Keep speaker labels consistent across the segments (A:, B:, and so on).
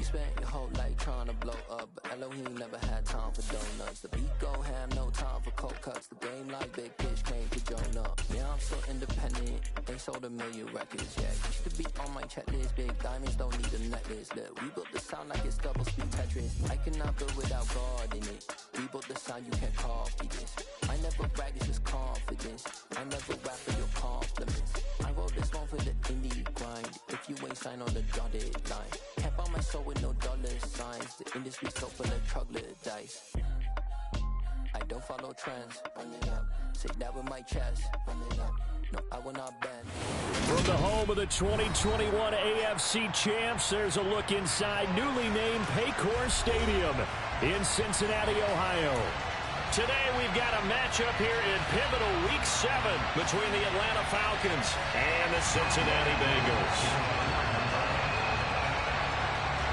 A: spent your whole life trying to blow up, but Elohim never had time for donuts. The beat go ham, no time for cold cuts. The game like Big Fish came to join up. Yeah, I'm so independent, they sold 1 million records. Yeah, used to be on my checklist. Big diamonds don't need a necklace. Look, we built the sound like it's double speed Tetris. I cannot build without God in it. We built the sound, you can't copy this. I never brag, it's just confidence. I never rap for your compliments. I wrote this one for the indie grind. If you ain't signed on the dotted line, can't buy my soul with no dollar signs. The industry's so full of troglodytes. I don't follow trends. Run it up. Say that with my chest. Run it up. No, I will not bend.
B: From the home of the 2021 AFC champs, there's a look inside newly named Paycor Stadium in Cincinnati, Ohio. Today we've got a matchup here in pivotal Week 7 between the Atlanta Falcons and the Cincinnati Bengals.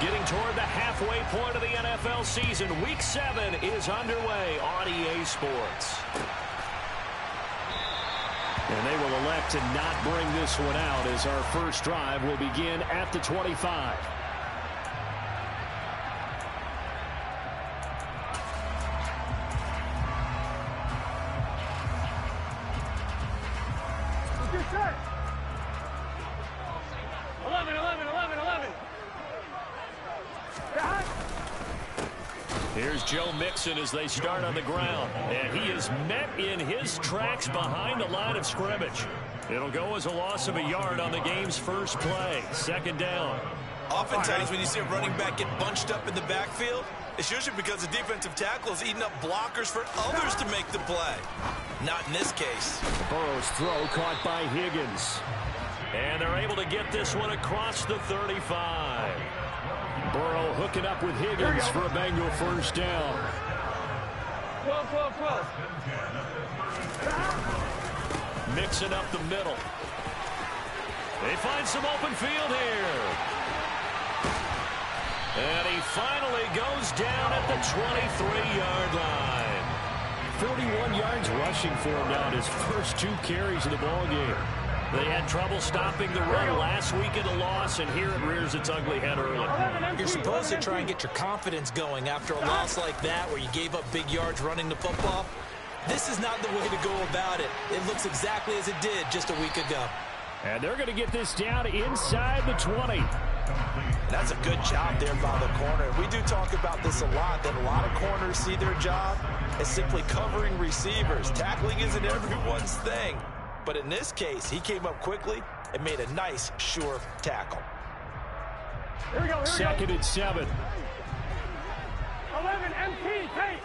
B: Getting toward the halfway point of the NFL season, Week 7 is underway on EA Sports. And they will elect to not bring this one out as our first drive will begin at the 25. Here's Joe Mixon as they start on the ground. And he is met in his tracks behind the line of scrimmage. It'll go as a loss of a yard on the game's first play. Second down.
C: Oftentimes when you see a running back get bunched up in the backfield, it's usually because the defensive tackle is eating up blockers for others to make the play. Not in this case.
B: Burrow's throw caught by Higgins. And they're able to get this one across the 35. Burrow hooking up with Higgins for a Bengal first down.
D: 12.
B: Mixing up the middle. They find some open field here. And he finally goes down at the 23-yard line. 41 yards rushing for him now in his first 2 carries of the ballgame. They had trouble stopping the run last week in the loss, and here it rears its ugly head early.
C: You're supposed to try and get your confidence going after a loss like that where you gave up big yards running the football. This is not the way to go about it. It looks exactly as it did just a week ago.
B: And they're going to get this down inside the 20.
C: That's a good job there by the corner. We do talk about this a lot, that a lot of corners see their job as simply covering receivers. Tackling isn't everyone's thing. But in this case, he came up quickly and made a nice, sure tackle.
D: Here we go.
B: Second and 7.
D: 11 MT tight.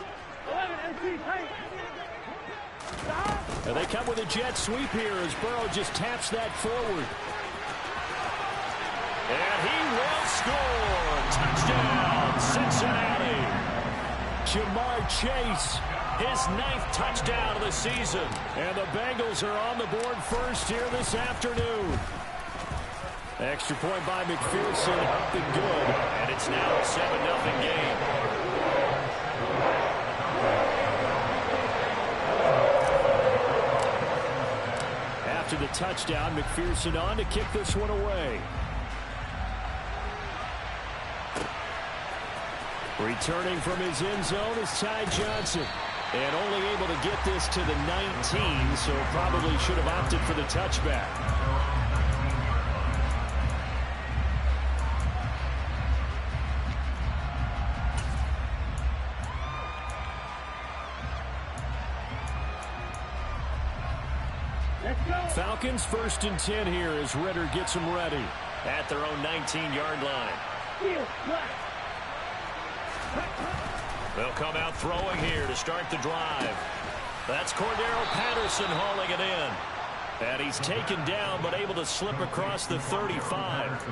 D: 11 MT tight.
B: And they come with a jet sweep here as Burrow just taps that forward. And he will score. Touchdown, Cincinnati. Jamar Chase, his 9th touchdown of the season. And the Bengals are on the board first here this afternoon. Extra point by McPherson, up and good. And it's now a 7-0 game. After the touchdown, McPherson on to kick this one away. Returning from his end zone is Ty Johnson. And only able to get this to the 19, so probably should have opted for the touchback. Falcons 1st and 10 here as Ritter gets them ready at their own 19-yard line. They'll come out throwing here to start the drive. That's Cordero Patterson hauling it in. And he's taken down but able to slip across the 35.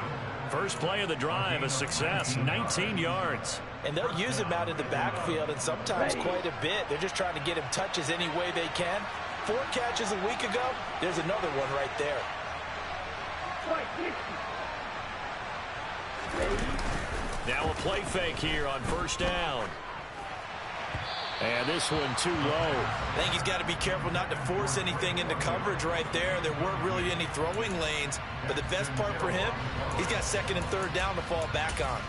B: First play of the drive, a success, 19 yards.
C: And they'll use him out in the backfield and sometimes quite a bit. They're just trying to get him touches any way they can. 4 catches a week ago, there's another one right there.
B: Now a play fake here on first down. And this one too low.
C: I think he's got to be careful not to force anything into coverage right there. There weren't really any throwing lanes. But the best part for him, he's got 2nd and 3rd down to fall back on.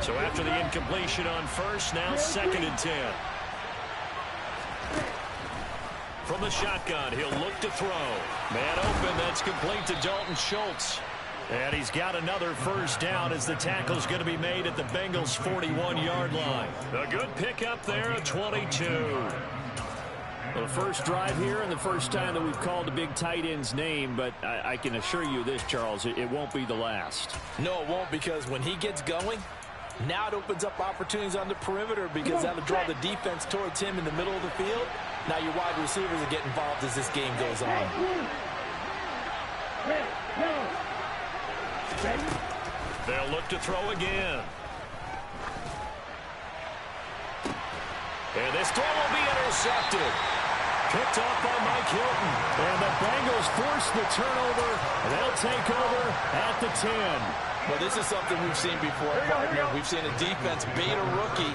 B: So after the incompletion on first, now 2nd and 10. From the shotgun, he'll look to throw. Man open, that's complete to Dalton Schultz. And he's got another first down as the tackle's going to be made at the Bengals' 41-yard line. A good pickup there at 22.
E: Well, the first drive here and the first time that we've called the big tight end's name, but I can assure you this, Charles, it won't be the last.
C: No, it won't, because when he gets going, now it opens up opportunities on the perimeter because that'll draw the defense towards him in the middle of the field. Now your wide receivers will get involved as this game goes on.
B: They'll look to throw again. And this throw will be intercepted. Picked off by Mike Hilton.
E: And the Bengals force the turnover. They'll take over at the 10.
C: Well, this is something we've seen before, partner. We've seen a defense bait a rookie,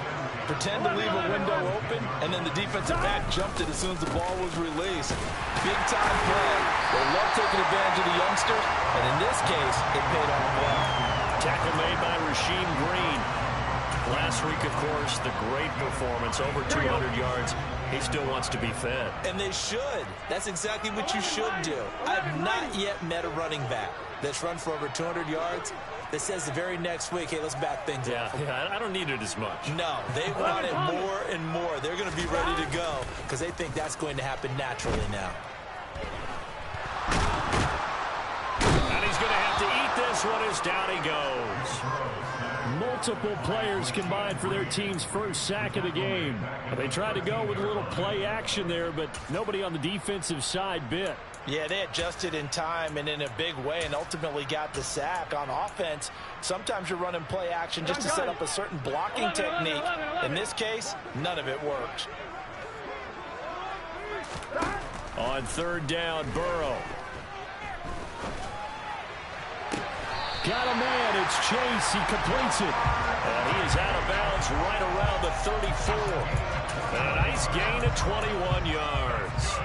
C: pretend to leave a window open, and then the defensive back jumped it as soon as the ball was released. Big-time play. They love taking advantage of the youngsters, and in this case, it paid off well.
B: Tackle made by Rasheem Green. Last week, of course, the great performance, over 200 yards. He still wants to be fed.
C: And they should. That's exactly what you should do. I've not yet met a running back that's run for over 200 yards that says the very next week, hey, let's back things up.
B: Yeah, I don't need it as much.
C: No, they want it more and more. They're going to be ready to go because they think that's going to happen naturally now.
B: And he's going to have to eat this one as down he goes.
E: Multiple players combined for their team's first sack of the game. They tried to go with a little play action there, but nobody on the defensive side bit.
C: Yeah, they adjusted in time and in a big way and ultimately got the sack. On offense, sometimes you're running play action just to set up a certain blocking technique. In this case, none of it worked.
B: On 3rd down, Burrow.
E: Got a man, it's Chase, he completes it.
B: And he is out of bounds right around the 34. And a nice gain of 21 yards.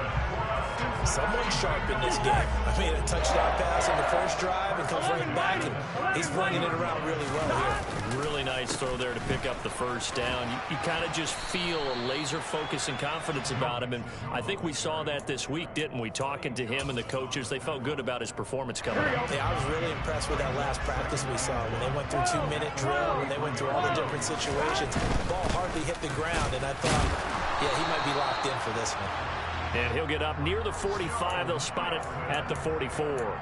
C: Someone sharp in this game. I mean, a touchdown pass on the first drive and comes right back, and he's bringing it around really well here.
B: Really nice throw there to pick up the first down. You kind of just feel a laser focus and confidence about him, and I think we saw that this week, didn't we? Talking to him and the coaches, they felt good about his performance coming up.
C: Yeah, I was really impressed with that last practice we saw when they went through 2-minute drill, when they went through all the different situations. The ball hardly hit the ground, and I thought, yeah, he might be locked in for this one.
B: And he'll get up near the 45. They'll spot it at the 44.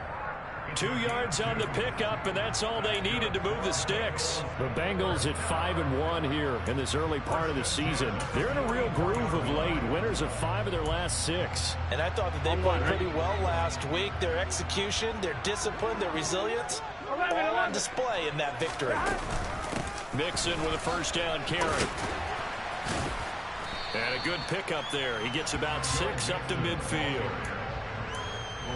B: 2 yards on the pickup, and that's all they needed to move the sticks.
E: The Bengals at 5-1 here in this early part of the season. They're in a real groove of late. Winners of 5 of their last 6.
C: And I thought that they played pretty well last week. Their execution, their discipline, their resilience, all on display in that victory.
B: Mixon with a first down carry. And a good pickup there. He gets about 6 up to midfield.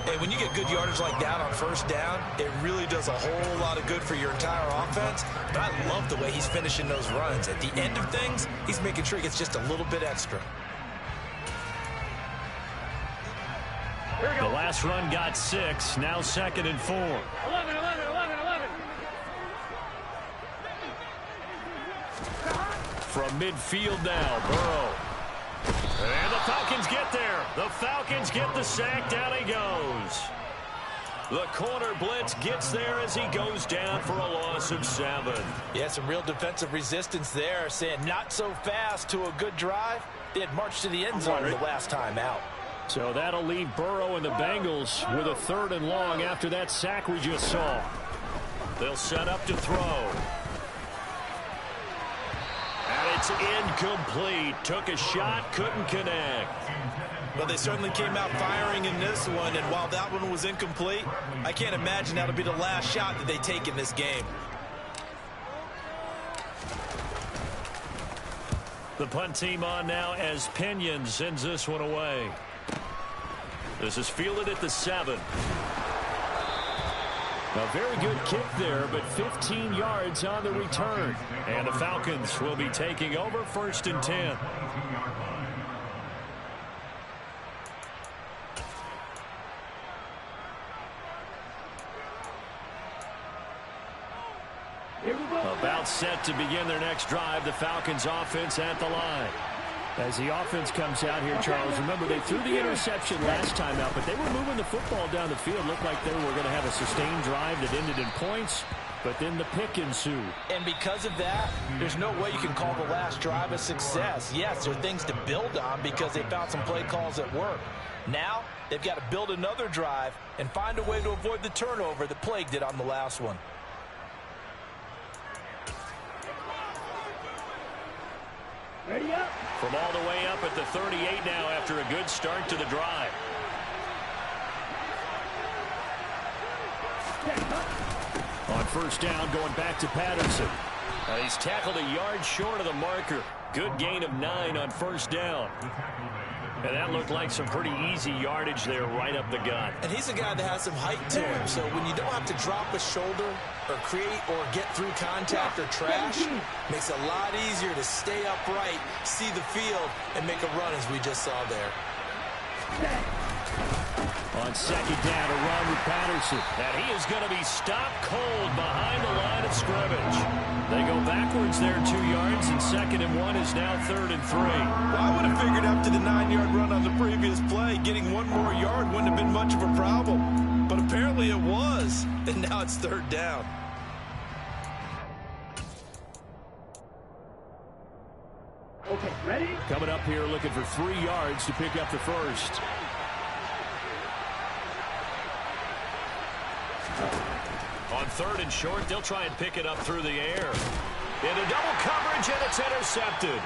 C: Hey, when you get good yardage like that on first down, it really does a whole lot of good for your entire offense. But I love the way he's finishing those runs. At the end of things, he's making sure he gets just a little bit extra.
B: The last run got 6. Now 2nd and 4.
D: 11.
B: From midfield now, Burrow. And the Falcons get there. The Falcons get the sack. Down he goes. The corner blitz gets there as he goes down for a loss of 7.
C: Yeah, some real defensive resistance there, saying not so fast to a good drive. They had marched to the end zone the last time out.
E: So that'll leave Burrow and the Bengals with a 3rd and long after that sack we just saw.
B: They'll set up to throw. And it's incomplete. Took a shot, couldn't connect.
C: Well, they certainly came out firing in this one, and while that one was incomplete, I can't imagine that'll be the last shot that they take in this game.
B: The punt team on now as Pinion sends this one away. This is fielded at the 7.
E: A very good kick there, but 15 yards on the return.
B: And the Falcons will be taking over 1st and 10. About
E: set to begin their next drive. The Falcons offense at the line. As the offense comes out here, Charles, remember they threw the interception last time out, but they were moving the football down the field. Looked like they were going to have a sustained drive that ended in points, but then the pick ensued.
C: And because of that, there's no way you can call the last drive a success. Yes, there are things to build on because they found some play calls that work. Now, they've got to build another drive and find a way to avoid the turnover that plagued it on the last one.
D: Ready up.
E: From all the way up at the 38 now after a good start to the drive. On first down, going back to Patterson. He's tackled a yard short of the marker. Good gain of 9 on first down. And that looked like some pretty easy yardage there right up the gut.
C: And he's a guy that has some height to him, so when you don't have to drop a shoulder or create or get through contact or trash, makes it a lot easier to stay upright, see the field, and make a run as we just saw there.
E: On second down, a run with Patterson. And he is going to be stopped cold behind the line of scrimmage. They go backwards there 2 yards, and 2nd and 1 is now 3rd and 3.
C: Well, I would have figured after the 9-yard run on the previous play, getting 1 more yard wouldn't have been much of a problem. But apparently it was, and now it's 3rd down.
D: Okay, ready?
E: Coming up here looking for 3 yards to pick up the first. On 3rd and short, they'll try and pick it up through the air. Into double coverage, and it's intercepted.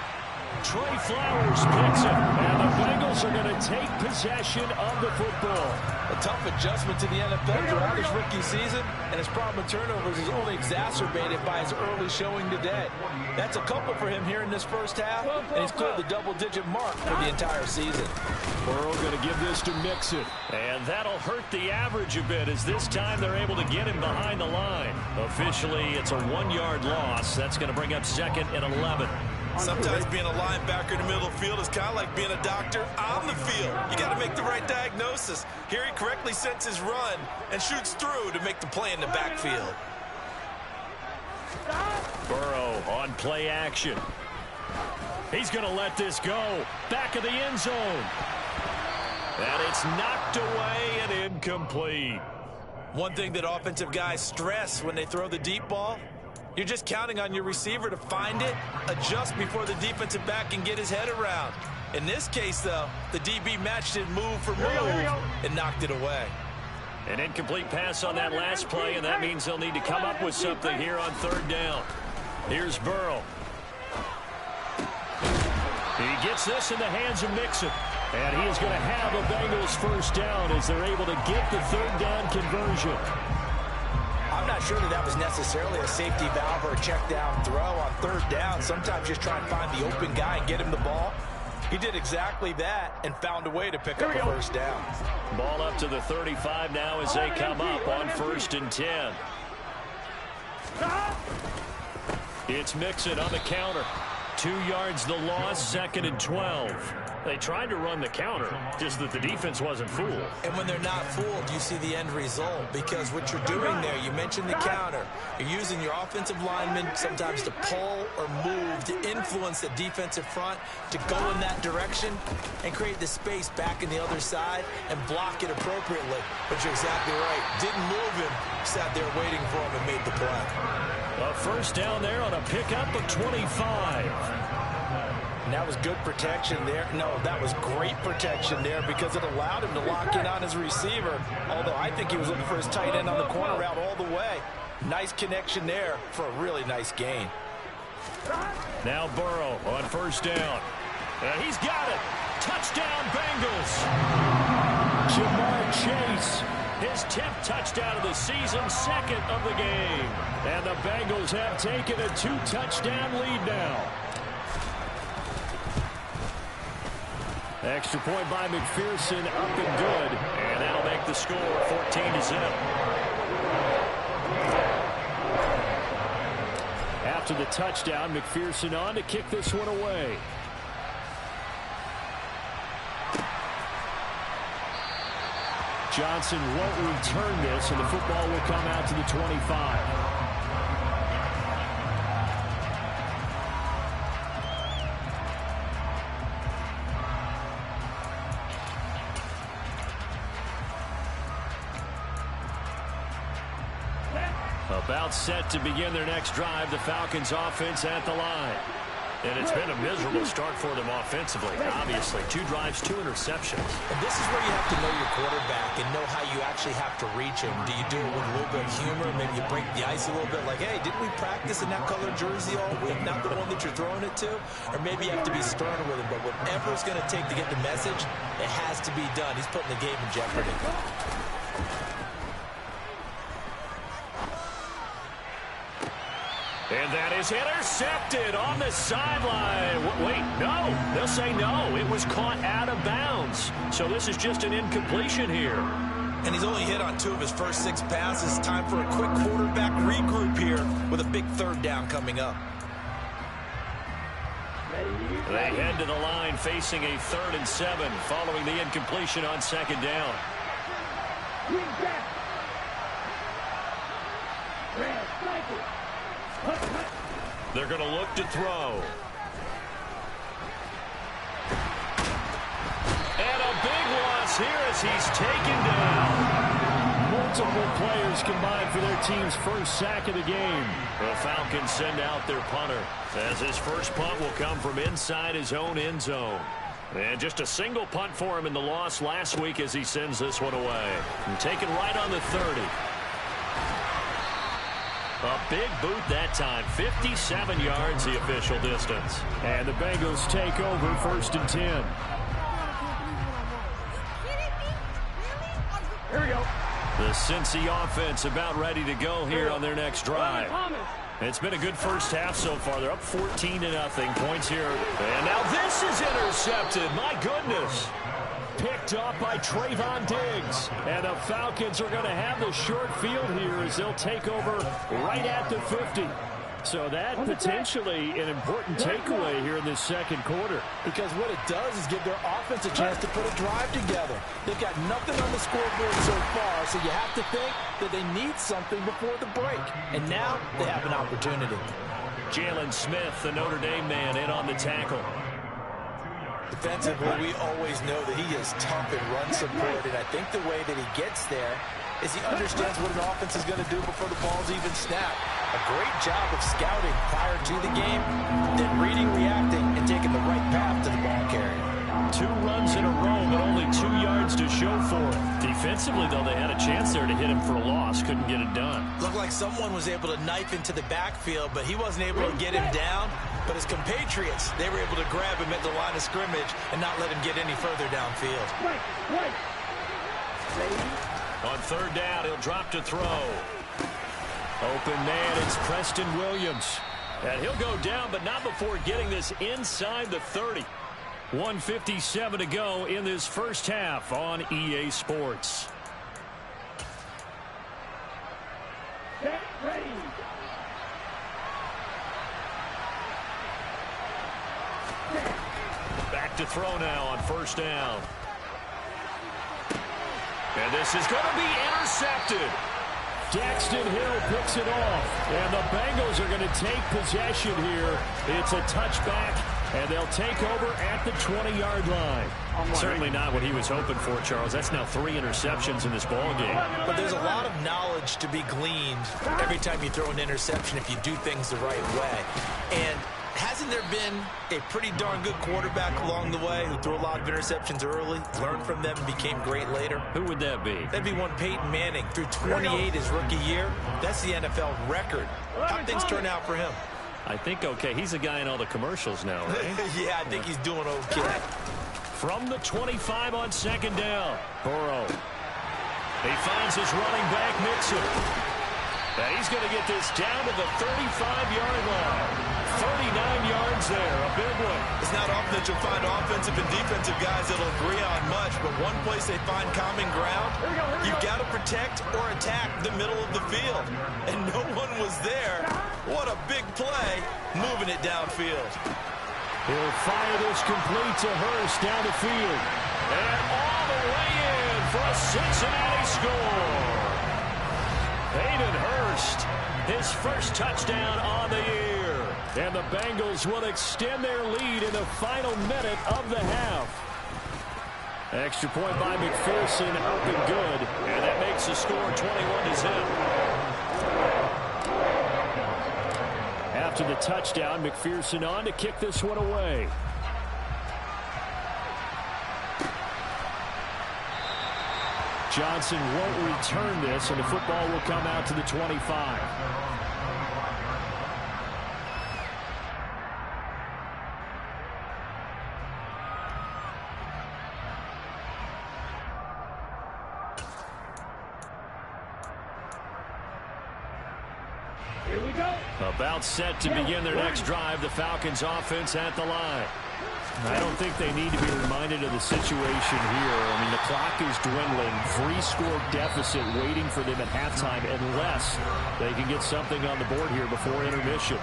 E: Trey Flowers picks it, and the Bengals are going to take possession of the football.
C: A tough adjustment to the NFL throughout his rookie season, and his problem with turnovers is only exacerbated by his early showing today. That's a couple for him here in this first half, and he's cleared the double-digit mark for the entire season.
E: Burrow going to give this to Mixon, and that'll hurt the average a bit as this time they're able to get him behind the line. Officially, it's a 1-yard loss. That's going to bring up 2nd and 11.
C: Sometimes being a linebacker in the middle of the field is kind of like being a doctor on the field. You got to make the right diagnosis. Here he correctly sets his run and shoots through to make the play in the backfield.
E: Burrow on play action. He's going to let this go. Back of the end zone. And it's knocked away and incomplete.
C: One thing that offensive guys stress when they throw the deep ball, you're just counting on your receiver to find it, adjust before the defensive back can get his head around. In this case, though, the DB matched it move for move and knocked it away.
E: An incomplete pass on that last play, and that means they'll need to come up with something here on 3rd down. Here's Burrow. He gets this in the hands of Mixon. And he is going to have a Bengals first down as they're able to get the 3rd down conversion.
C: I'm not sure that was necessarily a safety valve or a check down throw on 3rd down. Sometimes just try and find the open guy and get him the ball. He did exactly that and found a way to pick up a first down.
E: Ball up to the 35 now as they come up on 1st and 10. It's Mixon on the counter. 2 yards the loss, 2nd and 12. They tried to run the counter, just that the defense wasn't fooled.
C: And when they're not fooled, you see the end result. Because what you're doing there, you mentioned the counter. You're using your offensive linemen sometimes to pull or move, to influence the defensive front, to go in that direction and create the space back in the other side and block it appropriately. But you're exactly right. Didn't move him, sat there waiting for him and made the play.
E: A first down there on a pickup of 25.
C: And that was good protection there. No, that was great protection there because it allowed him to lock in on his receiver. Although I think he was looking for his tight end on the corner route all the way. Nice connection there for a really nice gain.
E: Now Burrow on first down. And he's got it. Touchdown Bengals. Jamar Chase. His 10th touchdown of the season, 2nd of the game. And the Bengals have taken a 2-touchdown lead now. Extra point by McPherson, up and good. And that'll make the score 14-0. After the touchdown, McPherson on to kick this one away. Johnson won't return this, and the football will come out to the 25. About set to begin their next drive, the Falcons offense at the line. And it's been a miserable start for them offensively. Obviously, 2 drives, 2 interceptions.
C: And this is where you have to know your quarterback and know how you actually have to reach him. Do you do it with a little bit of humor? Maybe you break the ice a little bit like, hey, didn't we practice in that color jersey all week? Not the one that you're throwing it to? Or maybe you have to be sterner with him. But whatever it's going to take to get the message, it has to be done. He's putting the game in jeopardy.
E: And that is intercepted on the sideline. Wait, no. They'll say no. It was caught out of bounds. So this is just an incompletion here.
C: And he's only hit on 2 of his first 6 passes. Time for a quick quarterback regroup here with a big 3rd down coming up.
E: They head to the line facing a 3rd and 7 following the incompletion on 2nd down. They're going to look to throw. And a big loss here as he's taken down. Multiple players combined for their team's first sack of the game. The Falcons send out their punter as his first punt will come from inside his own end zone. And just a single punt for him in the loss last week as he sends this one away. And taken right on the 30. A big boot that time. 57 yards the official distance. And the Bengals take over 1st and 10.
D: Here we go.
E: The Cincy offense about ready to go here on their next drive. It's been a good first half so far. They're up 14-0. Points here. And now this is intercepted. My goodness. Picked up by Trayvon Diggs. And the Falcons are going to have the short field here as they'll take over right at the 50. So that potentially an important takeaway here in this 2nd quarter.
F: Because what it does is give their offense a chance to put a drive together. They've got nothing on the scoreboard so far, so you have to think that they need something before the break. And now they have an opportunity.
E: Jalen Smith, the Notre Dame man, in on the tackle.
C: Defensively, we always know that he is tough in run support, and I think the way that he gets there is he understands what an offense is going to do before the ball's even snapped. A great job of scouting prior to the game, then reading, reacting, and taking the right path to the ball carrier.
E: 2 runs in a row, but only 2 yards to show for it. Defensively, though, they had a chance there to hit him for a loss. Couldn't get it done.
C: Looked like someone was able to knife into the backfield, but he wasn't able to get him down. But his compatriots, they were able to grab him at the line of scrimmage and not let him get any further downfield.
E: On 3rd down, he'll drop to throw. Open man, it's Preston Williams. And he'll go down, but not before getting this inside the 30. 1:57 to go in this first half on EA Sports.
D: Get ready.
E: Back to throw now on 1st down. And this is going to be intercepted. Daxton Hill picks it off. And the Bengals are going to take possession here. It's a touchback, and they'll take over at the 20-yard line. Certainly not what he was hoping for, Charles. That's now 3 interceptions in this ball game.
C: But there's a lot of knowledge to be gleaned every time you throw an interception if you do things the right way. And hasn't there been a pretty darn good quarterback along the way who threw a lot of interceptions early, learned from them, and became great later?
E: Who would that be?
C: That'd be one Peyton Manning. Threw 28 his rookie year. That's the NFL record. How'd things turn out for him?
E: I think okay. He's a guy in all the commercials now, right?
C: Yeah, I think he's doing okay.
E: From the 25 on 2nd down, Burrow. He finds his running back, Mixon. And he's going to get this down to the 35-yard line. 39 yards there, a big one.
C: It's not often that you'll find offensive and defensive guys that'll agree on much, but one place they find common ground, you've got to protect or attack the middle of the field. And no one was there. What a big play, moving it downfield.
E: He'll fire this complete to Hurst down the field. And all the way in for a Cincinnati score. Hayden Hurst, his first touchdown on the year. And the Bengals will extend their lead in the final minute of the half. Extra point by McPherson, up and good. And that makes the score 21-0.
B: to the touchdown. McPherson on to kick this one away. Johnson won't return this, and the football will come out to the 25.
D: Here we go.
B: About set to begin their next drive. The Falcons offense at the line. I don't think they need to be reminded of the situation here. I mean, the clock is dwindling. 3-score deficit waiting for them at halftime unless they can get something on the board here before intermission.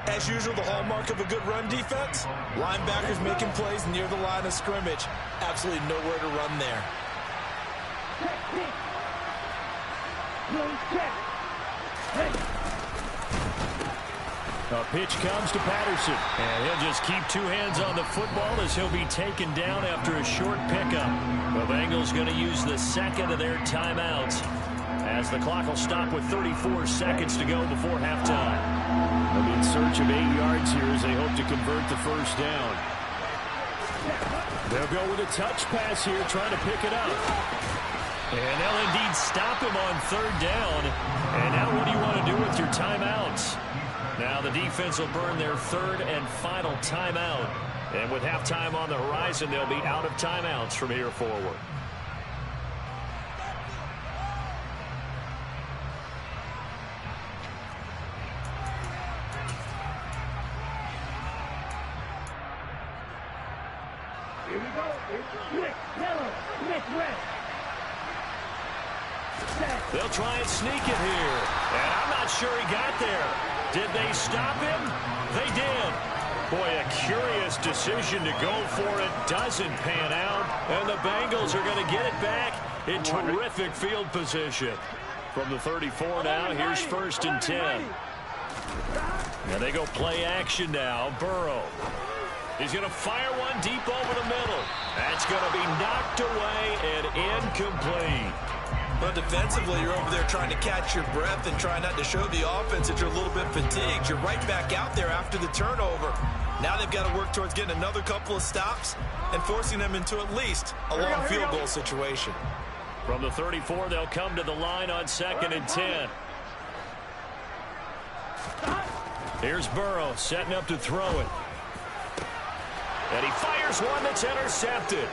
C: As usual, the hallmark of a good run defense, linebackers making plays near the line of scrimmage. Absolutely nowhere to run there.
B: A pitch comes to Patterson, and he'll just keep 2 hands on the football as he'll be taken down after a short pickup. The Bengals going to use the second of their timeouts as the clock will stop with 34 seconds to go before halftime. They'll be in search of 8 yards here as they hope to convert the first down. They'll go with a touch pass here, trying to pick it up. And they'll indeed stop him on 3rd down. And now what do you want to do with your timeouts? Now the defense will burn their 3rd and final timeout. And with halftime on the horizon, they'll be out of timeouts from here forward.
D: Here we go. It's Swift, yellow, Smith, red.
B: They'll try and sneak it here. And I'm not sure he got there. Did they stop him? They did. Boy, a curious decision to go for it. Doesn't pan out. And the Bengals are going to get it back in terrific field position. From the 34 now, here's 1st and 10. And they go play action now. Burrow. He's going to fire one deep over the middle. That's going to be knocked away and incomplete.
C: But defensively, you're over there trying to catch your breath and try not to show the offense that you're a little bit fatigued. You're right back out there after the turnover. Now they've got to work towards getting another couple of stops and forcing them into at least a long field goal situation.
B: From the 34, they'll come to the line on 2nd and 10. Here's Burrow setting up to throw it. And he fires one that's intercepted.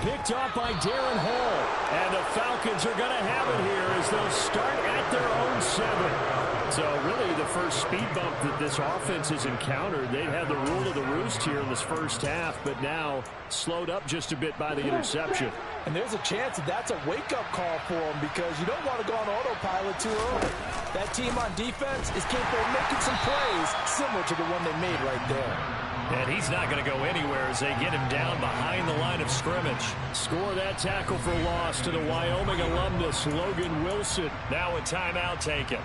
B: Picked off by Darren Hall. And the Falcons are going to have it here as they'll start at their own 7. So really the first speed bump that this offense has encountered. They've had the rule of the roost here in this first half, but now slowed up just a bit by the interception.
F: And there's a chance that that's a wake-up call for them because you don't want to go on autopilot too early. That team on defense is capable of making some plays similar to the one they made right there.
B: And he's not going to go anywhere as they get him down behind the line of scrimmage. Score that tackle for loss to the Wyoming alumnus, Logan Wilson. Now a timeout taken.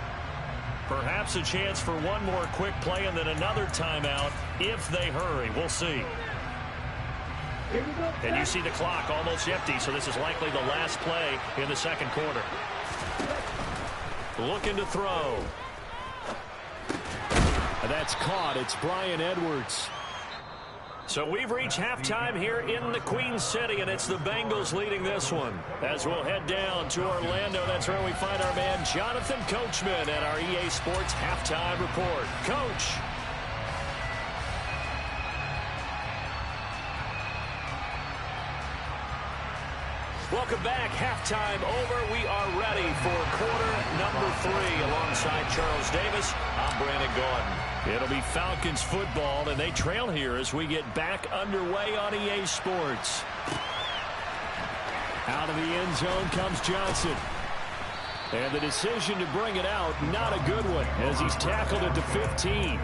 B: Perhaps a chance for one more quick play and then another timeout if they hurry. We'll see. And you see the clock almost empty, so this is likely the last play in the second quarter. Looking to throw. That's caught. It's Bryan Edwards. So we've reached halftime here in the Queen City, and it's the Bengals leading this one. As we'll head down to Orlando, that's where we find our man Jonathan Coachman at our EA Sports Halftime Report. Coach. Welcome back. Halftime over. We are ready for quarter number 3 alongside Charles Davis. I'm Brandon Gordon. It'll be Falcons football, and they trail here as we get back underway on EA Sports. Out of the end zone comes Johnson. And the decision to bring it out, not a good one, as he's tackled at the 15.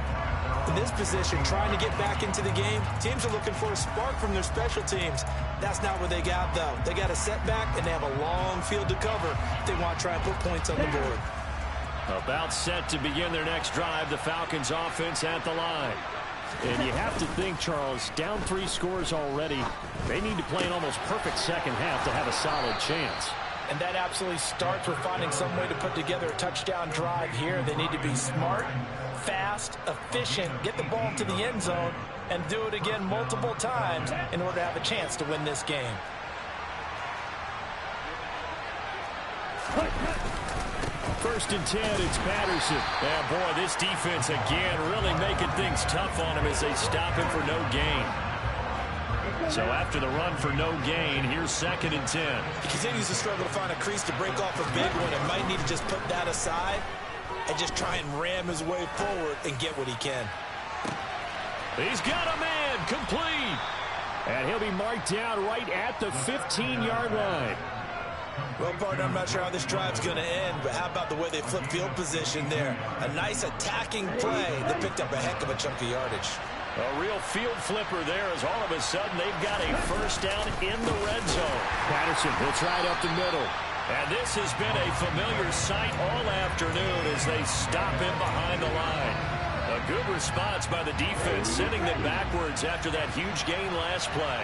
F: In this position, trying to get back into the game, teams are looking for a spark from their special teams. That's not what they got, though. They got a setback, and they have a long field to cover if they want to try and put points on the board.
B: About set to begin their next drive, the Falcons offense at the line. And you have to think, Charles, down 3 scores already. They need to play an almost perfect second half to have a solid chance.
F: And that absolutely starts with finding some way to put together a touchdown drive here. They need to be smart, fast, efficient, get the ball to the end zone, and do it again multiple times in order to have a chance to win this game.
B: First and 10, it's Patterson. And boy, this defense again really making things tough on him as they stop him for no gain. So after the run for no gain, here's second and 10.
F: He continues to struggle to find a crease to break off a big one and might need to just put that aside and just try and ram his way forward and get what he can.
B: He's got a man, complete. And he'll be marked down right at the 15-yard line.
F: Well, partner, I'm not sure how this drive's going to end, but how about the way they flip field position there? A nice attacking play that picked up a heck of a chunk of yardage.
B: A real field flipper there as all of a sudden they've got a first down in the red zone. Patterson hits right up the middle. And this has been a familiar sight all afternoon as they stop him behind the line. A good response by the defense, sending them backwards after that huge gain last play.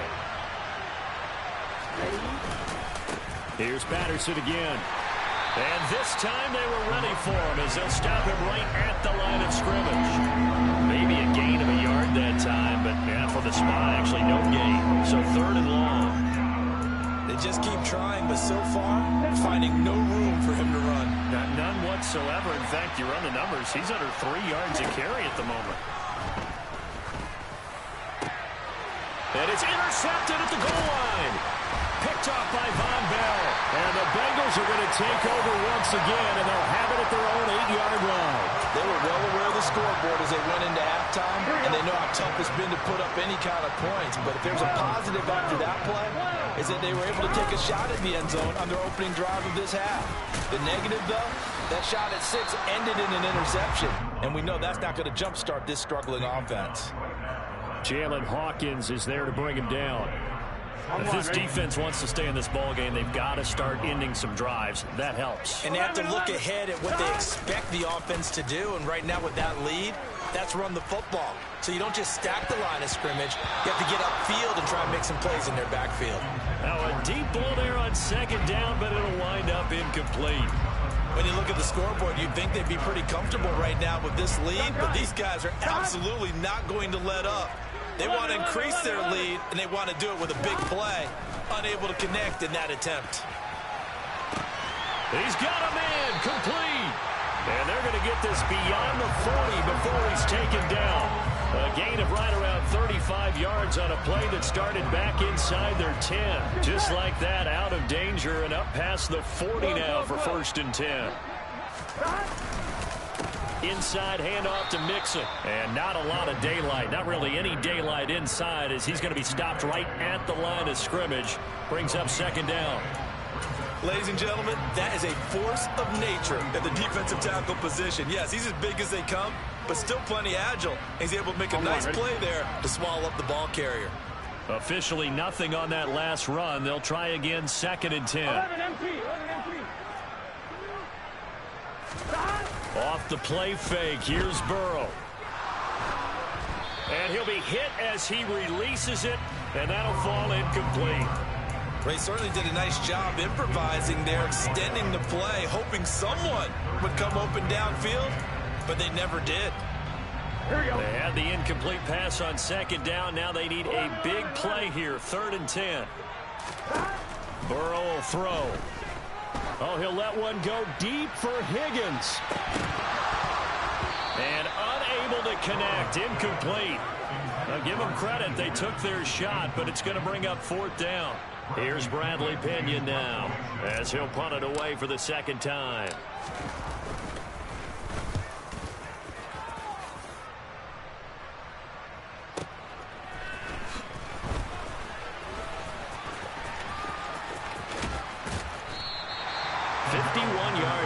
B: Here's Patterson again. And this time they were ready for him as they'll stop him right at the line of scrimmage. Maybe a gain of a yard that time, but yeah, for the spot, actually no gain. So third and long.
F: They just keep trying, but so far, finding no room for him to run.
B: None whatsoever. In fact, you run the numbers, he's under 3 yards a carry at the moment. And it's intercepted at the goal line. Picked off by Von Bell. And the Bengals are going to take over once again, and they'll have it at their own 8-yard line.
F: They were well aware of the scoreboard as they went into halftime, and they know how tough it's been to put up any kind of points. But if there's a positive after that play, is that they were able to take a shot at the end zone on their opening drive of this half. The negative, though, that shot at 6 ended in an interception, and we know that's not going to jumpstart this struggling offense.
B: Jalen Hawkins is there to bring him down. If this defense wants to stay in this ball game, they've got to start ending some drives. That helps.
F: And they have to look ahead at what they expect the offense to do. And right now with that lead, that's run the football. So you don't just stack the line of scrimmage. You have to get upfield and try and make some plays in their backfield.
B: Now a deep ball there on second down, but it'll wind up incomplete.
F: When you look at the scoreboard, you'd think they'd be pretty comfortable right now with this lead. But these guys are absolutely not going to let up. They want to increase their lead, and they want to do it with a big play. Unable to connect in that attempt.
B: He's got a man, complete. And they're going to get this beyond the 40 before he's taken down. A gain of right around 35 yards on a play that started back inside their 10. Just like that, out of danger and up past the 40 now for first and 10. Inside handoff to Mixon. And not a lot of daylight. Not really any daylight inside as he's going to be stopped right at the line of scrimmage. Brings up second down.
F: Ladies and gentlemen, that is a force of nature at the defensive tackle position. Yes, he's as big as they come, but still plenty agile. He's able to make a nice play there to swallow up the ball carrier.
B: Officially nothing on that last run. They'll try again, second and 10. Off the play fake, here's Burrow. And he'll be hit as he releases it, and that'll fall incomplete.
F: They certainly did a nice job improvising there, extending the play, hoping someone would come open downfield, but they never did.
B: They had the incomplete pass on second down. Now they need a big play here, third and 10. Burrow will throw. Oh, he'll let one go deep for Higgins. And unable to connect, incomplete. Now give them credit, they took their shot, but it's going to bring up fourth down. Here's Bradley Pinion now as he'll punt it away for the second time.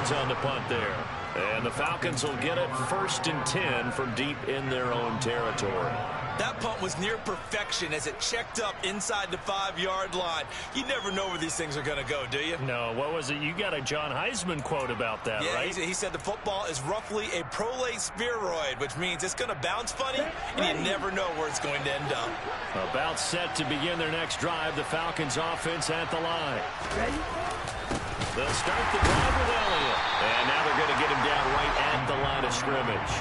B: On the punt there. And the Falcons will get it first and 10 from deep in their own territory.
F: That punt was near perfection as it checked up inside the 5-yard line. You never know where these things are going to go, do you?
B: No, what was it? You got a John Heisman quote about that,
F: yeah,
B: right?
F: He said the football is roughly a prolate spheroid, which means it's going to bounce funny, and you never know where it's going to end up.
B: About set to begin their next drive, the Falcons offense at the line.
D: Ready?
B: They'll start the drive with Elliott. And now they're going to get him down right at the line of scrimmage.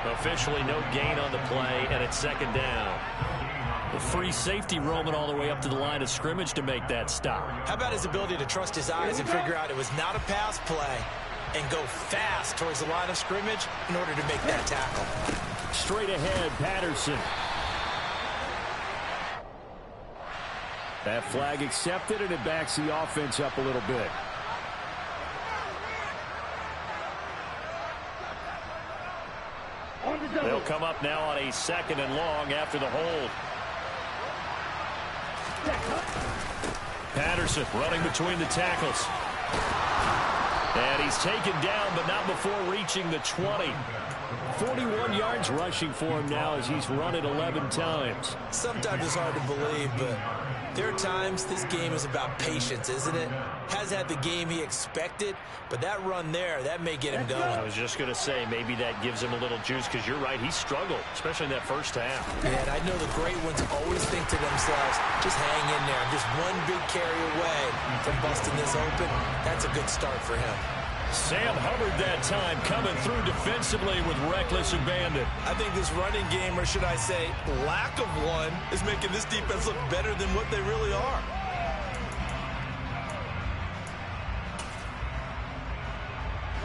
E: Officially no gain on the play, and it's second down. The free safety roaming all the way up to the line of scrimmage to make that stop.
F: How about his ability to trust his eyes and figure out it was not a pass play and go fast towards the line of scrimmage in order to make that tackle.
E: Straight ahead, Patterson. That flag accepted, and it backs the offense up a little bit. They'll come up now on a second and long after the hold. Patterson running between the tackles. And he's taken down, but not before reaching the 20. 41 yards rushing for him now as he's run it 11 times.
F: Sometimes it's hard to believe, but there are times this game is about patience, isn't it? Has had the game he expected, but that run there, that may get him going.
E: I was just going to say, maybe that gives him a little juice, because you're right, he struggled, especially in that first half.
F: Yeah, and I know the great ones always think to themselves, just hang in there. Just one big carry away from busting this open. That's a good start for him.
E: Sam Hubbard that time coming through defensively with reckless abandon.
F: I think this running game, or should I say lack of one, is making this defense look better than what they really are.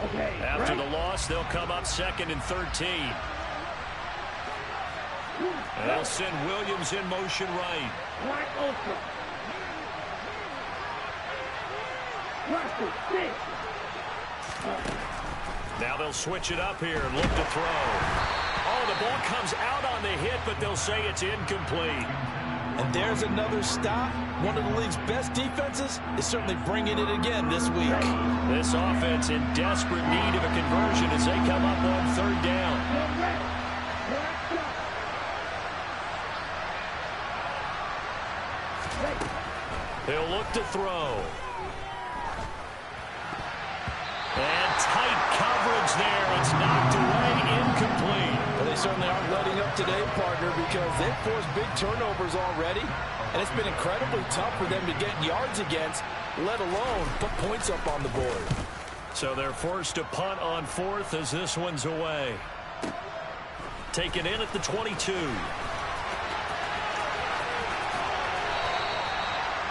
D: Okay,
E: After the loss, they'll come up second and 13. And they'll send Williams in motion right.
D: Black Ultra. Cluster 6.
E: Now they'll switch it up here and look to throw. Oh, the ball comes out on the hit, but they'll say it's incomplete.
F: And there's another stop. One of the league's best defenses is certainly bringing it again this week.
E: This offense in desperate need of a conversion as they come up on third down. He'll look to throw. And tight coverage there. It's knocked away, incomplete.
F: Well, they certainly aren't letting up today, partner, because they've forced big turnovers already, and it's been incredibly tough for them to get yards against, let alone put points up on the board.
E: So they're forced to punt on fourth as this one's away. Taken in at the 22.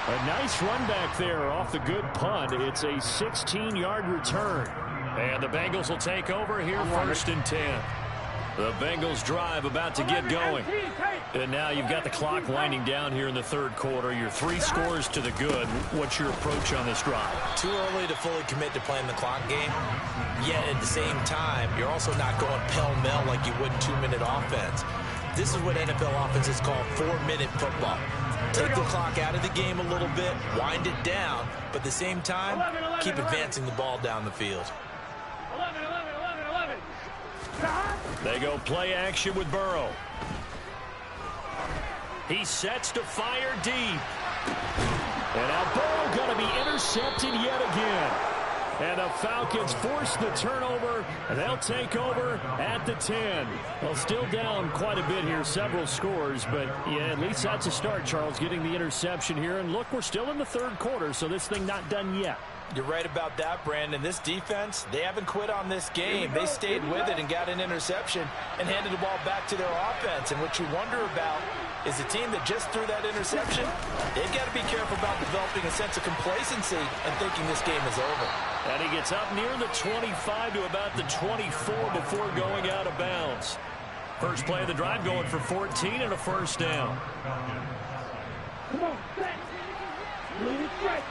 E: A nice run back there off the good punt. It's a 16-yard return. And the Bengals will take over here first and 10. The Bengals drive about to get going. And now you've got the clock winding down here in the third quarter. You're 3 scores to the good. What's your approach on this drive?
F: Too early to fully commit to playing the clock game. Yet at the same time, you're also not going pell-mell like you would in 2-minute offense. This is what NFL offenses call 4-minute football. Take the clock out of the game a little bit, wind it down, but at the same time, keep advancing the ball down the field.
D: 11.
E: They go play action with Burrow. He sets to fire deep. And now Burrow going to be intercepted yet again. And the Falcons force the turnover, and they'll take over at the 10. Well, still down quite a bit here, several scores, but yeah, at least that's a start, Charles, getting the interception here. And look, we're still in the third quarter, so this thing not done yet.
F: You're right about that, Brandon. This defense, they haven't quit on this game. They stayed with it and got an interception and handed the ball back to their offense. And what you wonder about is the team that just threw that interception, they've got to be careful about developing a sense of complacency and thinking this game is over.
E: And he gets up near the 25 to about the 24 before going out of bounds. First play of the drive going for 14 and a first down.
D: Come on, set. Move strike.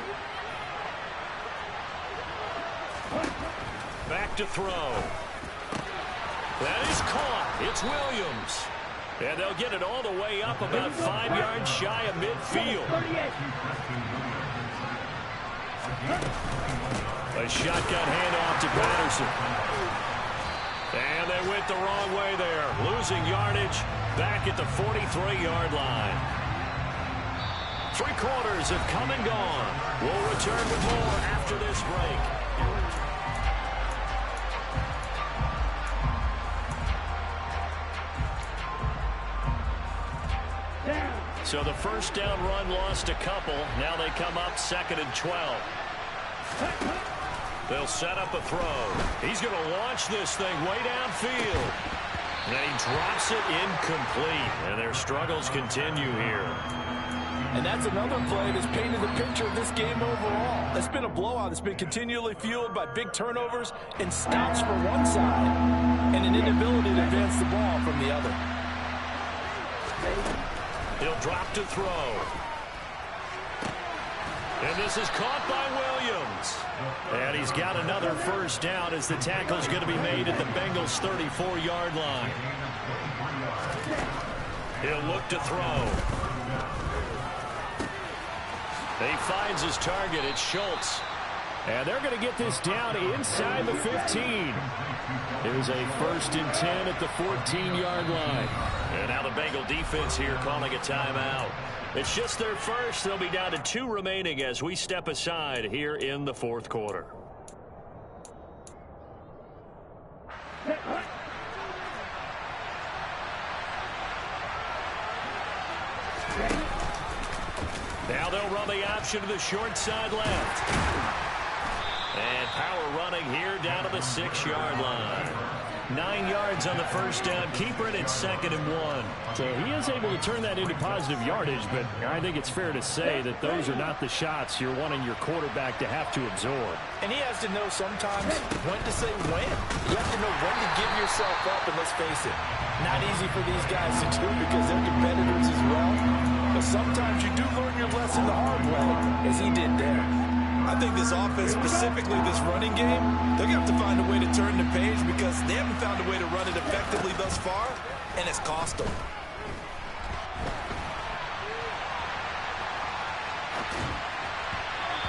E: Back to throw. That is caught. It's Williams. And they'll get it all the way up about 5 yards shy of midfield. A shotgun handoff to Patterson. And they went the wrong way there. Losing yardage back at the 43-yard line. 3 quarters have come and gone. We'll return with more after this break. So the first down run lost a couple. Now they come up 2nd and 12. They'll set up a throw. He's going to launch this thing way downfield.
B: And he drops it incomplete. And their struggles continue here.
F: And that's another play that's painted the picture of this game overall. It's been a blowout. It's been continually fueled by big turnovers and stops for one side and an inability to advance the ball from the other.
B: He'll drop to throw. And this is caught by Williams. And he's got another first down as the tackle's going to be made at the Bengals' 34-yard line. He'll look to throw. He finds his target. It's Schultz. And they're going to get this down inside the 15. Here's a 1st and 10 at the 14-yard line. And now the Bengal defense here calling a timeout. It's just their first. They'll be down to 2 remaining as we step aside here in the 4th quarter. Now they'll run the option to the short side left. And power running here down to the 6-yard line. 9 yards on the first down. Keeper it at 2nd and 1.
E: So he is able to turn that into positive yardage, but I think it's fair to say that those are not the shots you're wanting your quarterback to have to absorb.
F: And he has to know sometimes when to say when. You have to know when to give yourself up, and let's face it, not easy for these guys to do because they're competitors as well. But sometimes you do learn your lesson the hard way, as he did there.
C: I think this offense, specifically this running game, they're going to have to find a way to turn the page because they haven't found a way to run it effectively thus far, and it's cost them.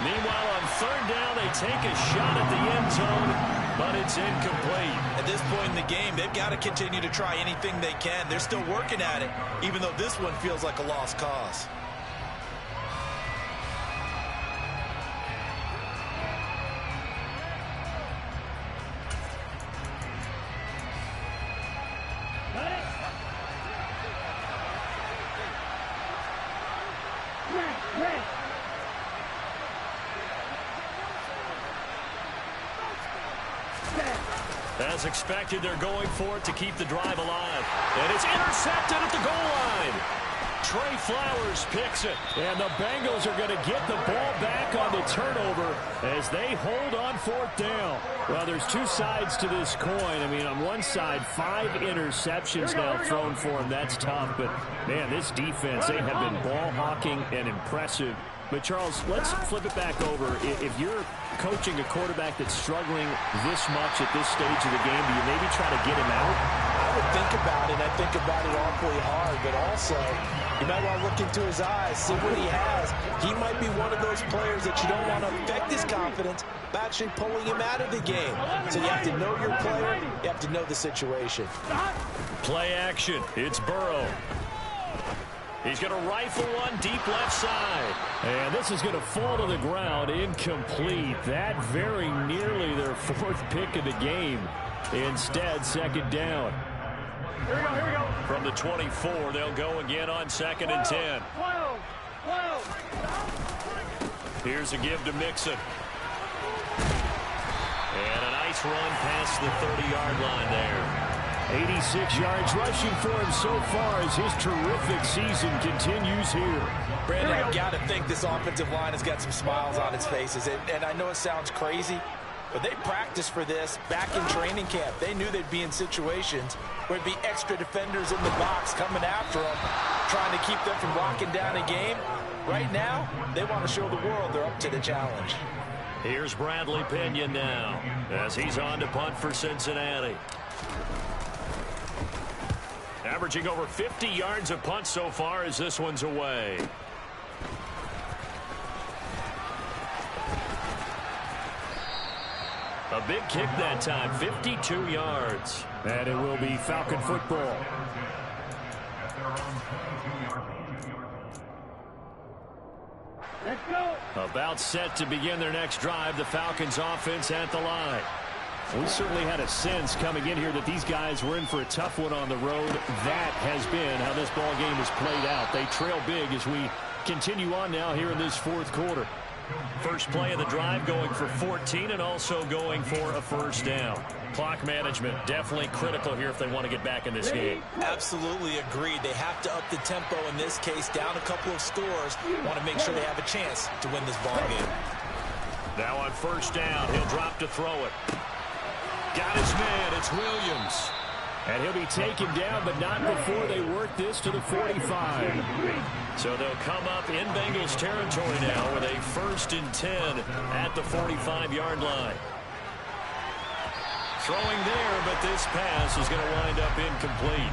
B: Meanwhile, on 3rd down, they take a shot at the end zone, but it's incomplete.
C: At this point in the game, they've got to continue to try anything they can. They're still working at it, even though this one feels like a lost cause.
B: As expected, they're going for it to keep the drive alive. And it's intercepted at the goal line. Trey Flowers picks it.
E: And the Bengals are going to get the ball back on the turnover as they hold on 4th down. Well, there's 2 sides to this coin. I mean, on one side, 5 interceptions now thrown for him. That's tough. But, man, this defense, they have been ball hawking and impressive. But, Charles, let's flip it back over. If you're coaching a quarterback that's struggling this much at this stage of the game, do you maybe try to get him out?
F: I would think about it. I think about it awfully hard. But also, you might want to look into his eyes, see what he has. He might be one of those players that you don't want to affect his confidence by actually pulling him out of the game. So you have to know your player. You have to know the situation.
B: Play action. It's Burrow. He's going to rifle one deep left side.
E: And this is going to fall to the ground incomplete. That very nearly their 4th pick of the game. Instead, 2nd down.
D: Here we go.
B: From the 24, they'll go again on 2nd and 10. Here's a give to Mixon. And a nice run past the 30-yard line there.
E: 86 yards rushing for him so far as his terrific season continues here.
F: Brandon, I've got to think this offensive line has got some smiles on its faces. And I know it sounds crazy, but they practiced for this back in training camp. They knew they'd be in situations where it'd be extra defenders in the box coming after them, trying to keep them from locking down a game. Right now, they want to show the world they're up to the challenge.
B: Here's Bradley Pinion now as he's on to punt for Cincinnati. Averaging over 50 yards a punt so far as this one's away. A big kick that time, 52 yards.
E: And it will be Falcon football.
D: Let's go.
B: About set to begin their next drive, the Falcons offense at the line.
E: We certainly had a sense coming in here that these guys were in for a tough one on the road. That has been how this ball game has played out. They trail big as we continue on now here in this 4th quarter.
B: First play of the drive going for 14 and also going for a first down. Clock management definitely critical here if they want to get back in this game.
F: Absolutely agreed. They have to up the tempo in this case, down a couple of scores. Want to make sure they have a chance to win this ball game.
B: Now on first down, he'll drop to throw it. Got his man. It's Williams. And he'll be taken down, but not before they work this to the 45. So they'll come up in Bengals territory now with a 1st and 10 at the 45-yard line. Throwing there, but this pass is going to wind up incomplete.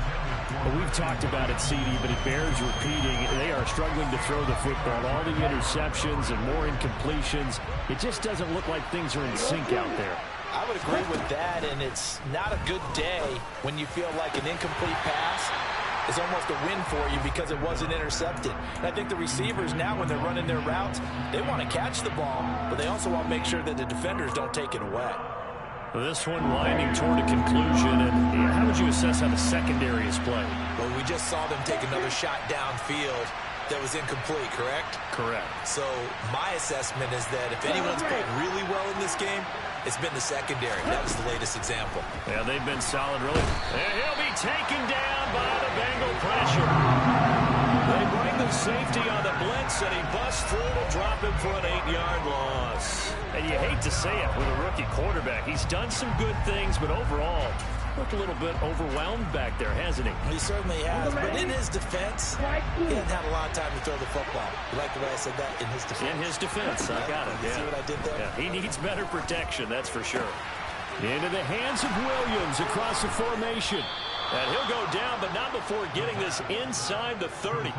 E: Well, we've talked about it, CD, but it bears repeating. They are struggling to throw the football. All the interceptions and more incompletions. It just doesn't look like things are in sync out there.
F: I would agree with that, and it's not a good day when you feel like an incomplete pass is almost a win for you because it wasn't intercepted. And I think the receivers now, when they're running their routes, they want to catch the ball, but they also want to make sure that the defenders don't take it away.
B: This one winding toward a conclusion, and how would you assess how the secondary is played?
F: Well, we just saw them take another shot downfield that was incomplete, correct?
B: Correct.
F: So my assessment is that if anyone's played really well in this game, it's been the secondary. That was the latest example.
B: Yeah, they've been solid, really. And he'll be taken down by the Bengal pressure. They bring the safety on the blitz, and he busts through to drop him for an 8-yard loss. And you hate to say it with a rookie quarterback. He's done some good things, but overall, looked a little bit overwhelmed back there, hasn't he?
F: He certainly has, but in his defense, he hasn't had a lot of time to throw the football. You like the way I said that? In his defense.
B: In his defense, I got it.
F: You see what I did there?
B: Yeah, he needs better protection, that's for sure. Into the hands of Williams across the formation. And he'll go down, but not before getting this inside the 30.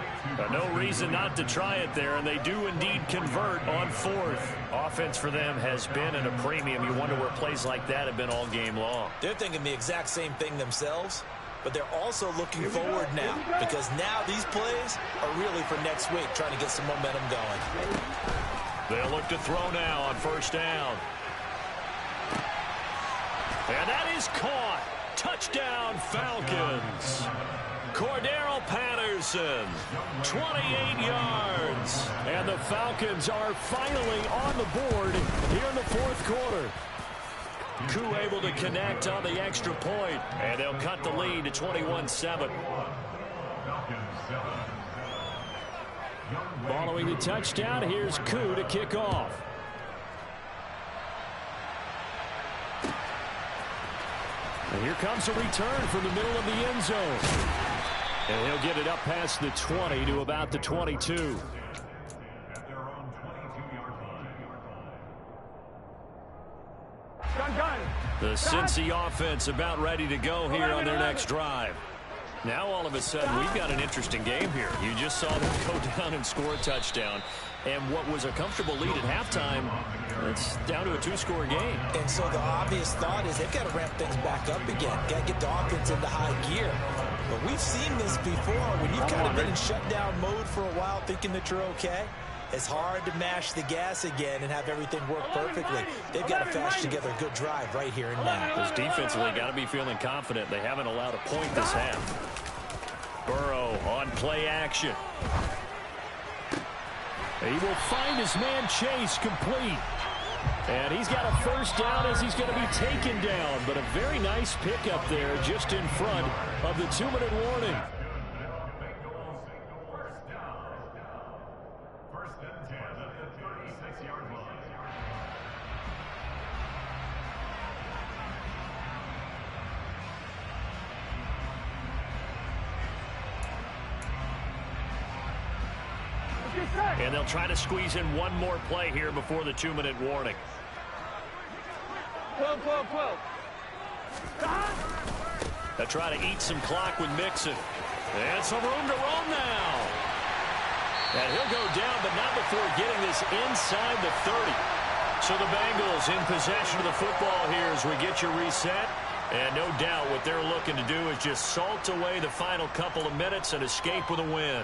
B: No reason not to try it there, and they do indeed convert on 4th. Offense for them has been at a premium. You wonder where plays like that have been all game long.
F: They're thinking the exact same thing themselves, but they're also looking forward now, because now these plays are really for next week, trying to get some momentum going.
B: They'll look to throw now on first down. And that is caught. Touchdown, Falcons. Cordero Patterson, 28 yards. And the Falcons are finally on the board here in the 4th quarter. Koo able to connect on the extra point, and they'll cut the lead to 21-7.
E: Following the touchdown, here's Koo to kick off. And here comes a return from the middle of the end zone. And he'll get it up past the 20 to about the 22.
B: The Cincy offense about ready to go here on their next drive. Now all of a sudden we've got an interesting game here. You just saw them go down and score a touchdown. And what was a comfortable lead at halftime, it's down to a 2-score game.
F: And so the obvious thought is they've got to ramp things back up again. Got to get the offense into high gear. But we've seen this before. When you've kind of been in shutdown mode for a while thinking that you're okay, it's hard to mash the gas again and have everything work perfectly. They've got to fashion together a good drive right here and now.
B: Because defensively, got to be feeling confident. They haven't allowed a point this half. Burrow on play action.
E: He will find his man Chase complete. And he's got a first down as he's going to be taken down. But a very nice pickup there just in front of the 2-minute warning.
B: And they'll try to squeeze in one more play here before the 2-minute warning.
D: 12.
B: They'll try to eat some clock with Mixon. And some room to roam now. And he'll go down, but not before getting this inside the 30. So the Bengals in possession of the football here as we get your reset. And no doubt what they're looking to do is just salt away the final couple of minutes and escape with a win.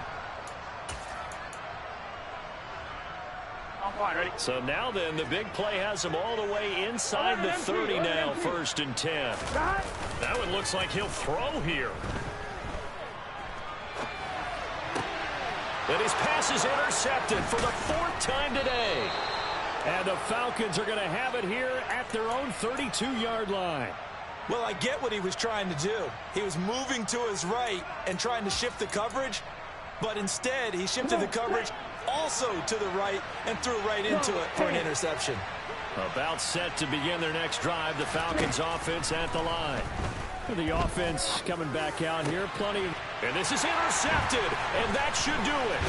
D: Ready?
B: So now then, the big play has him all the way inside the 30 now, 1st and 10. Now it looks like he'll throw here. And his pass is intercepted for the 4th time today. And the Falcons are going to have it here at their own 32-yard line.
F: Well, I get what he was trying to do. He was moving to his right and trying to shift the coverage, but instead he shifted the coverage also to the right and threw right into it for an interception.
B: About set to begin their next drive, the Falcons offense at the line. The offense coming back out here, and this is intercepted, and that should do it.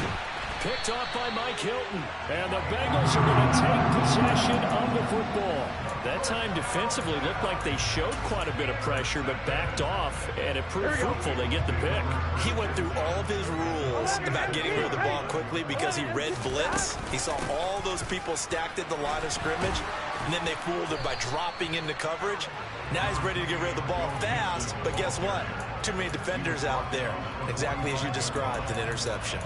B: Picked off by Mike Hilton, and the Bengals are going to take possession of the football. That time defensively looked like they showed quite a bit of pressure, but backed off, and it proved fruitful. They get the pick.
F: He went through all of his rules about getting rid of the ball quickly because he read blitz. He saw all those people stacked at the line of scrimmage, and then they fooled him by dropping into coverage. Now he's ready to get rid of the ball fast, but guess what? Too many defenders out there. Exactly as you described, an interception.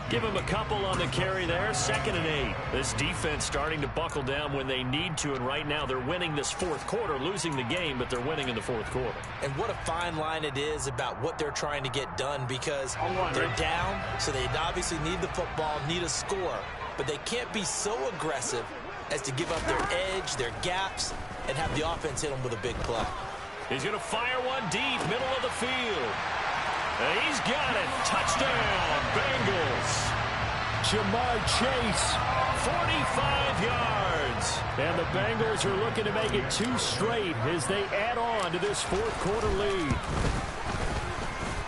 B: Give him a couple on the carry there. 2nd and 8. This defense starting to buckle down when they need to, and right now they're winning this fourth quarter, losing the game, but they're winning in the fourth quarter.
F: And what a fine line it is about what they're trying to get done, because they're down, so they obviously need the football, need a score, but they can't be so aggressive as to give up their edge, their gaps, and have the offense hit them with a big play.
B: He's going to fire one deep, middle of the field. And he's got it. Touchdown, Bengals. Jamar Chase, 45 yards. And the Bengals are looking to make it 2 straight as they add on to this fourth quarter lead.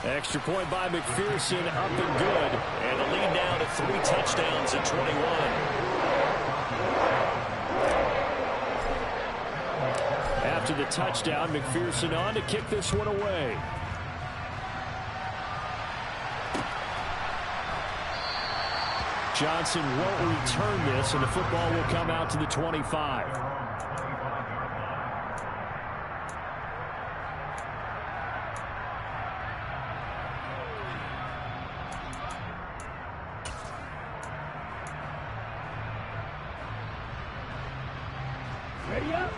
B: Extra point by McPherson, up and good. And the lead now to 3 touchdowns at 21. After the touchdown, McPherson on to kick this one away. Johnson won't return this, and the football will come out to the 25.
D: Ready up.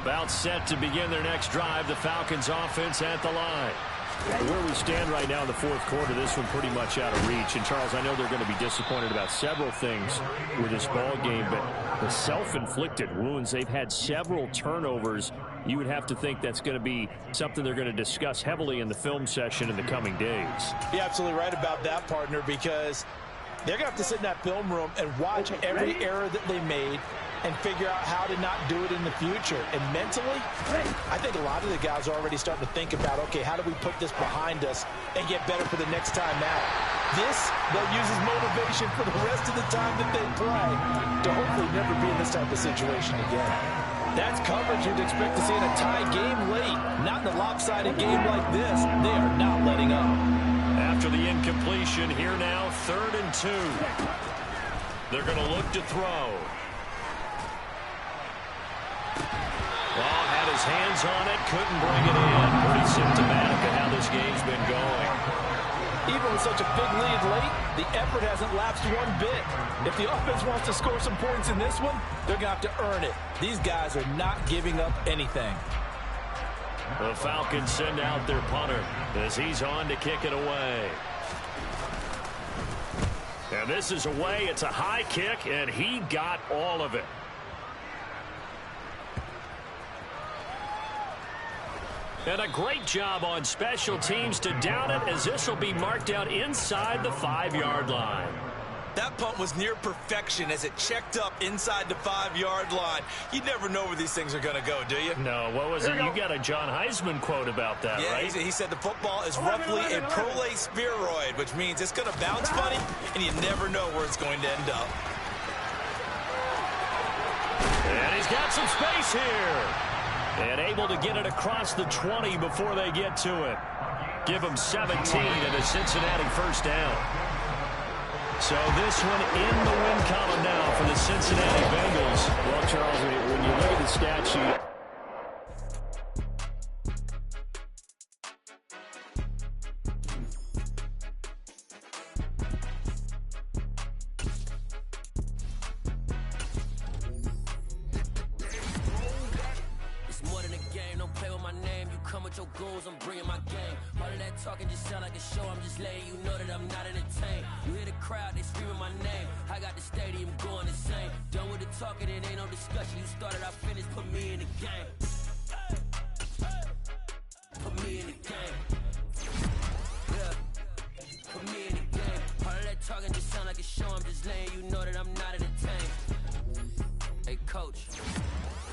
B: About set to begin their next drive, the Falcons offense at the line. Where we stand right now in the fourth quarter, this one pretty much out of reach. And, Charles, I know they're going to be disappointed about several things with this ball game, but the self-inflicted wounds, they've had several turnovers. You would have to think that's going to be something they're going to discuss heavily in the film session in the coming days.
F: You're absolutely right about that, partner, because they're going to have to sit in that film room and watch every error that they made and figure out how to not do it in the future. And mentally, I think a lot of the guys are already starting to think about, okay, how do we put this behind us and get better for the next time out? This, they'll use as motivation for the rest of the time that they play to hopefully never be in this type of situation again. That's coverage you'd expect to see in a tie game late. Not in a lopsided game like this. They are not letting up.
B: After the incompletion, here now, 3rd and 2. They're going to look to throw. Well, had his hands on it, couldn't bring it in. Pretty symptomatic of how this game's been going.
F: Even with such a big lead late, the effort hasn't lapsed one bit. If the offense wants to score some points in this one, they're going to have to earn it. These guys are not giving up anything.
B: The Falcons send out their punter as he's on to kick it away. And this is away. It's a high kick, and he got all of it. And a great job on special teams to down it, as this will be marked out inside the 5-yard line.
F: That punt was near perfection as it checked up inside the 5-yard line. You never know where these things are going to go, do you?
B: No, what was it? You got a John Heisman quote about that,
F: yeah,
B: right?
F: He said the football is roughly a prolate spheroid, which means it's going to bounce funny, and you never know where it's going to end up.
B: And he's got some space here. And able to get it across the 20 before they get to it. Give them 17 and a Cincinnati first down. So this one in the win column now for the Cincinnati Bengals. Well, Charles, when you look at the stat sheet,
A: It's more than a game, don't play with my name, you come with your goons, I'm bringing my gang. All of that talking just sound like a show, I'm just letting you know that I'm not entertained. You hear the crowd, they screaming my name. I got the stadium going insane. Done with the talking, it ain't no discussion. You started, I finished, put me in the game. Put me in the game. Yeah. Put me in the game. All of that talking just sound like a show, I'm just letting you know that I'm not entertained. Hey, coach.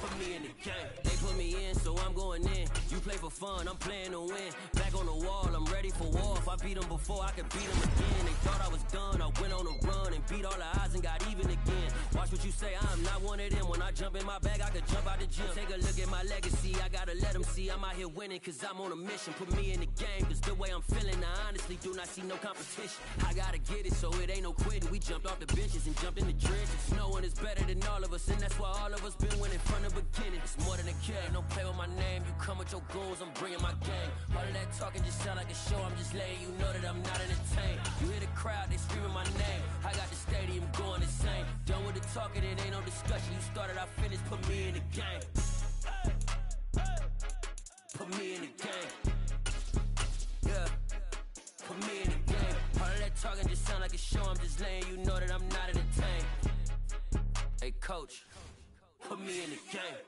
A: Put me in the game. They put me in, so I'm going in. You play for fun, I'm playing to win. Back on the wall, I'm ready for war. If I beat them before, I could beat them again. They thought I was done, I went on a run and beat all the odds and got even again. Watch what you say, I'm not one of them. When I jump in my bag, I could jump out the gym. Take a look at my legacy, I gotta let them see I'm out here winning, cause I'm on a mission. Put me in the game, cause the way I'm feeling, I honestly do not see no competition. I gotta get it, so it ain't no quitting. We jumped off the benches and jumped in the trenches. No one is better than all of us, and that's why all of us been winning from the beginning. It's more than a game, don't play with my name. You come with your goons, I'm bringing my gang. All of that talking just sound like a show, I'm just letting you know that I'm not entertained. You hear the crowd, they screaming my name. I got the stadium going insane. Done with the talking, it ain't no discussion. You started, I finished, put me in the game. Put me in the game. Yeah. Put me in the game. All of that talking just sound like a show, I'm just letting you know that I'm not entertained. Hey, coach. Put me in the game.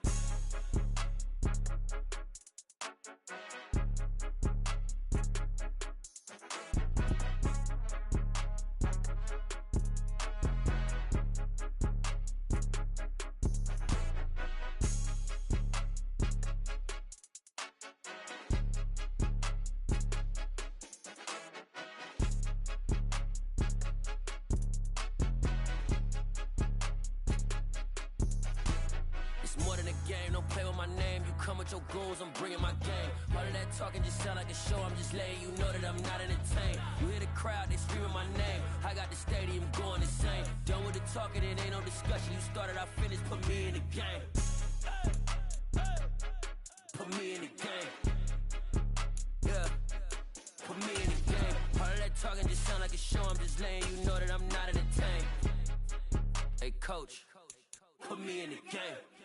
A: Your goons, I'm bringing my game. All of that talking just sound like a show, I'm just letting you know that I'm not entertained. You hear the crowd, they screaming my name. I got the stadium going insane. Done with the talking, it ain't no discussion. You started, I finished, put me in the game. Put me in the game. Yeah. Put me in the game. All of that talking just sound like a show, I'm just letting you know that I'm not entertained. Hey, coach, put me in the game.